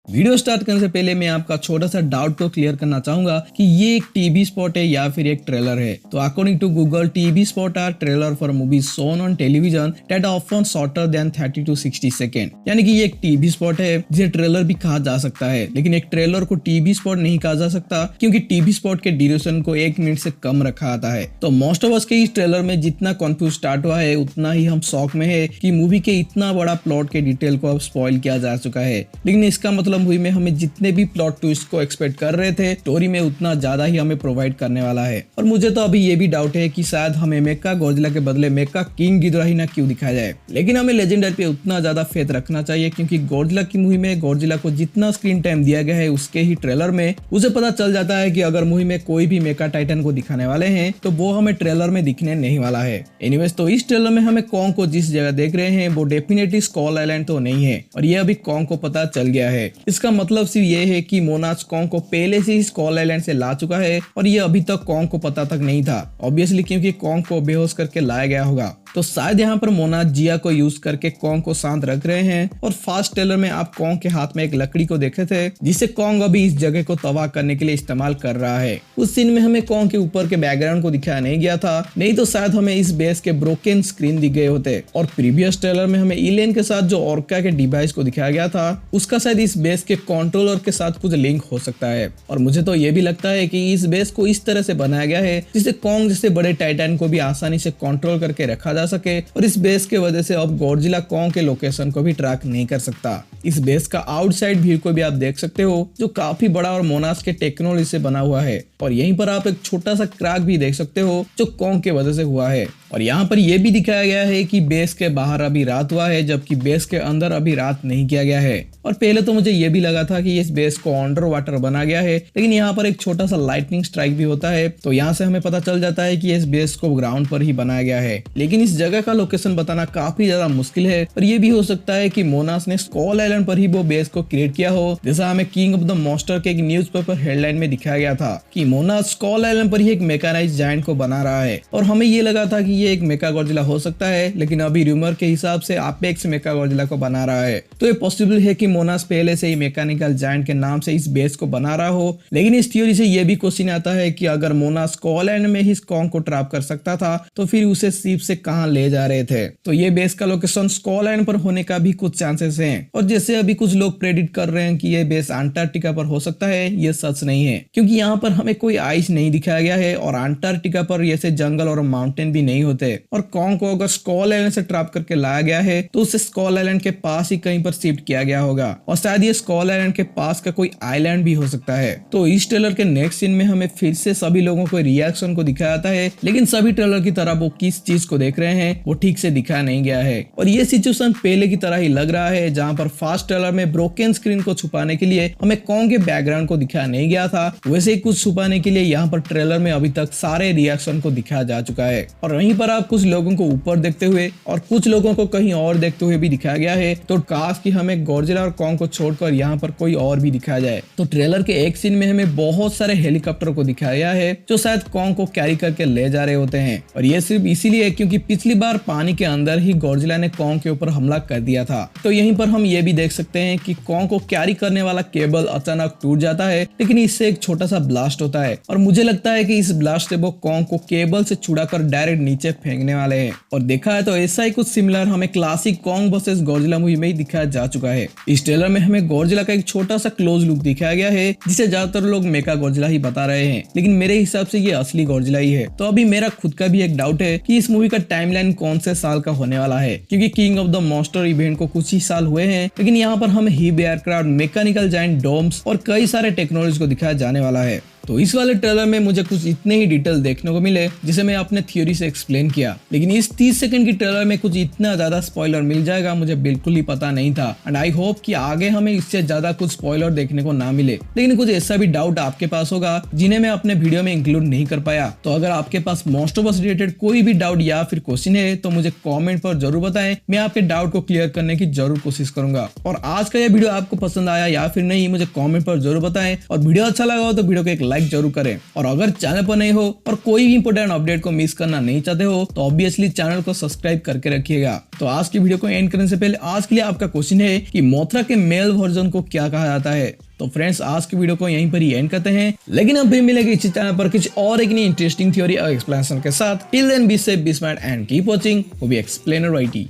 Video start करने से पहले मैं आपका छोटा सा डाउट को क्लियर करना चाहूंगा कि ये एक टीवी स्पॉट है या फिर एक ट्रेलर है। तो according to Google, TV spot are trailer for movie shown on television that are often shorter than 30 to 60 second. यानी कि ये एक टीवी स्पॉट है जिसे ट्रेलर भी कहा जा सकता है, लेकिन एक ट्रेलर को टीवी स्पॉट नहीं कहा जा सकता क्योंकि टीवी स्पॉट के ड्यूरेशन को 1 मिनट से कम रखा आता है। तो मोस्ट ऑफ अस के इस ट्रेलर में जितना कंफ्यूज स्टार्ट हुआ है, उतना ही हम शॉक में है कि मूवी के इतना बड़ा प्लॉट के डिटेल को अब स्पॉइल किया जा चुका है। लेकिन इसका मतलब मूवी में हमें जितने भी प्लॉट ट्विस्ट को एक्सपेक्ट कर रहे थे, स्टोरी में उतना ज्यादा ही हमें प्रोवाइड करने वाला है। और मुझे तो अभी ये भी डाउट है कि शायद हमें मेका गॉडजिला के बदले मेका किंग गिडोरा ही ना क्यों दिखाया जाए। लेकिन हमें लेजेंडरी पे उतना ज्यादा फेथ रखना चाहिए क्योंकि गॉडजिला की मूवी में गॉडजिला को जितना स्क्रीन टाइम दिया गया है, उसके ही ट्रेलर में उसे पता चल जाता है कि अगर मूवी में कोई भी मेका टाइटन को दिखाने वाले हैं तो वो हमें ट्रेलर में दिखने नहीं वाला है। एनीवेज, तो इस ट्रेलर में हमें कॉन्ग को जिस जगह देख रहे हैं वो डेफिनेटली स्कॉल आइलैंड तो नहीं है, और ये अभी कॉन्ग को पता चल गया है। इसका मतलब सिर्फ ये है कि मोनाज कॉन्ग को पहले से ही स्कॉल आइलैंड से ला चुका है और ये अभी तक कॉन्ग को पता तक नहीं था, ऑब्वियसली क्योंकि कॉन्ग को बेहोश करके लाया गया होगा। तो शायद यहाँ पर मोनाज जिया को यूज करके कॉन्ग को शांत रख रहे हैं। और फास्ट ट्रेलर में आप कॉन्ग के हाथ में एक लकड़ी को देखे थे जिसे कॉन्ग अभी इस जगह को तबाह करने के लिए इस्तेमाल कर रहा है। उस सीन में हमें कॉन्ग के ऊपर के बैकग्राउंड को दिखाया नहीं गया था, नहीं तो शायद हमें इस बेस के ब्रोकन स्क्रीन दिख गए होते। और प्रीवियस ट्रेलर में हमें इलेन के साथ जो ऑर्का के डिवाइस को दिखाया गया था, उसका शायद इस बेस के कंट्रोलर के साथ कुछ लिंक हो सकता है। और मुझे तो ये भी लगता है कि इस बेस को इस तरह से बनाया गया है जिससे कॉन्ग जैसे बड़े टाइटन को भी आसानी से कंट्रोल करके रखा जा सके, और इस बेस के वजह से अब गॉडजिला कॉन्ग के लोकेशन को भी ट्रैक नहीं कर सकता। इस बेस का आउटसाइड व्यू को भी आप देख सकते हो जो काफी बड़ा और मोनास के टेक्नोलॉजी से बना हुआ है। और यहीं पर आप एक छोटा सा क्रैक भी देख सकते हो जो कॉन्ग के वजह से हुआ है। और यहाँ पर यह भी दिखाया गया है कि बेस के बाहर अभी रात हुआ है जबकि बेस के अंदर अभी रात नहीं किया गया है। और पहले तो मुझे यह भी लगा था कि इस बेस को अंडर वाटर बना गया है, लेकिन यहाँ पर एक छोटा सा लाइटनिंग स्ट्राइक भी होता है, तो यहाँ से हमें पता चल जाता है कि इस बेस को ग्राउंड पर ही बनाया गया है। लेकिन इस जगह का लोकेशन बताना काफी ज्यादा मुश्किल है, और ये भी हो सकता है कि मोनास ने स्कॉल आइलैंड पर ही वो बेस को क्रिएट किया हो, जैसा हमें किंग ऑफ द मॉन्स्टर के एक न्यूज़पेपर हेडलाइन में दिखाया गया था कि मोनास स्कॉल आइलैंड पर ही एक मैकेनाइज्ड जायंट को बना रहा है। और हमें ये लगा था कि ये एक मेका गॉडजिला हो सकता है, लेकिन अभी रूमर के हिसाब से एपेक्स मेका गॉडजिला को बना रहा है। तो ये पॉसिबल है कि मोनास पहले से ही मैकेनिकल जायंट के नाम से इस बेस को बना रहा हो। लेकिन इस थ्योरी से ये भी क्वेश्चन आता है कि अगर मोनास स्कॉल आइलैंड में ही कॉन्ग को ट्रैप कर सकता था तो फिर उसे शिप से कहां ले जा रहे थे। तो ये बेस का लोकेशन स्कॉल आइलैंड पर होने का भी कुछ चांसेस हैं। और जैसे अभी कुछ लोग प्रेडिक्ट कर रहे हैं कि ये बेस अंटार्कटिका पर हो सकता है, ये सच नहीं है क्योंकि यहाँ पर हमें कोई आइस नहीं दिखाया गया है, और अंटार्कटिका पर ऐसे जंगल और माउंटेन भी नहीं होते। और कॉन्ग को अगर स्कॉल आइलैंड से ट्रैप करके लाया गया है तो उसे स्कॉल आइलैंड के पास ही कहीं पर शिफ्ट किया गया होगा, और शायद ये स्कॉल आइलैंड के पास का कोई आइलैंड भी हो सकता है। तो इस ट्रेलर के नेक्स्ट सीन में हमें फिर से सभी लोगों को रिएक्शन को दिखाया जाता है, लेकिन सभी ट्रेलर की तरह वो किस चीज को देख रहे हैं वो ठीक से दिखाया नहीं गया है। और ये सिचुएशन पहले की तरह ही लग रहा है, जहां पर फास्ट ट्रेलर में ब्रोकन स्क्रीन को छुपाने के लिए हमें कॉन्ग के बैकग्राउंड को दिखाया नहीं गया था, वैसे ही कुछ छुपाने के लिए यहाँ पर ट्रेलर में अभी तक सारे रिएक्शन को दिखाया जा चुका है। और वहीं पर आप कुछ लोगों को ऊपर देखते हुए और कुछ लोगों को कहीं और देखते हुए भी दिखाया गया है। तो काश कि हमें गॉडजिला और कॉन्ग को छोड़कर यहाँ पर कोई और भी दिखाया जाए। तो ट्रेलर के एक सीन में हमें बहुत सारे हेलीकॉप्टर को दिखाया गया है जो शायद कॉन्ग को कैरी करके ले जा रहे होते हैं, और ये सिर्फ इसीलिए क्योंकि पिछली बार पानी के अंदर ही गॉडजिला ने कॉन्ग के ऊपर हमला कर दिया था। तो यहीं पर हम ये भी देख सकते हैं कि कॉन्ग को कैरी करने वाला केबल अचानक टूट जाता है, लेकिन इससे एक छोटा सा ब्लास्ट होता है, और मुझे लगता है कि इस ब्लास्ट से वो कॉन्ग को केबल से छुड़ाकर डायरेक्ट नीचे फेंकने वाले हैं। और देखा है तो ऐसा ही कुछ सिमिलर हमें classic Kong versus Godzilla movie में ही दिखाया जा चुका है। इस ट्रेलर में हमें गॉडजिला का एक छोटा सा क्लोज लुक दिखाया गया है जिसे ज्यादातर लोग मेका गॉडजिला ही बता रहे हैं, लेकिन मेरे हिसाब से ये असली गॉडजिला ही है। तो अभी मेरा खुद का भी एक डाउट है कि इस मूवी का टाइमलाइन कौन से साल का होने वाला है, क्योंकि king of the monster event को कुछ ही साल हुए हैं, लेकिन यहाँ पर हमें हिब एयरक्राफ्ट, मैकेनिकल जायंट डोम्स और कई सारे टेक्नोलॉजी को दिखाया जाने वाला है। तो इस वाले ट्रेलर में मुझे कुछ इतने ही डिटेल देखने को मिले जिसे मैं अपने थ्योरी से एक्सप्लेन किया, लेकिन इस 30 सेकंड की ट्रेलर में कुछ इतना ज्यादा स्पॉइलर मिल जाएगा मुझे बिल्कुल ही पता नहीं था। एंड आई होप कि आगे हमें इससे ज्यादा कुछ स्पॉइलर देखने को ना मिले। लेकिन कुछ ऐसा भी डाउट आपके पास होगा जिन्हें मैं अपने वीडियो में इंक्लूड नहीं कर पाया। तो अगर आपके पास मोस्ट ऑफ अस रिलेटेड कोई भी डाउट या फिर क्वेश्चन है तो मुझे कॉमेंट पर जरूर बताएं, मैं आपके डाउट को क्लियर करने की जरूर कोशिश करूंगा। और आज का यह वीडियो आपको पसंद आया या फिर नहीं मुझे कॉमेंट पर जरूर बताएं, और वीडियो अच्छा लगा हो तो वीडियो को एक लाइक लाइक जरूर करें। और अगर चैनल पर नए हो और कोई भी इंपोर्टेंट अपडेट को मिस करना नहीं चाहते हो तो ऑब्वियसली चैनल को सब्सक्राइब करके रखिएगा। तो आज की वीडियो को एंड करने से पहले आज के लिए आपका क्वेश्चन है कि मोथरा के मेल वर्जन को क्या कहा जाता है। तो फ्रेंड्स आज की वीडियो को यहीं पर ही एंड करते हैं, लेकिन अब भी मिलेंगे इसी चैनल पर कुछ और एक नई इंटरेस्टिंग थ्योरी और एक्सप्लेनेशन के साथ। Till then be safe, be smart and keep watching hobby explainer IT।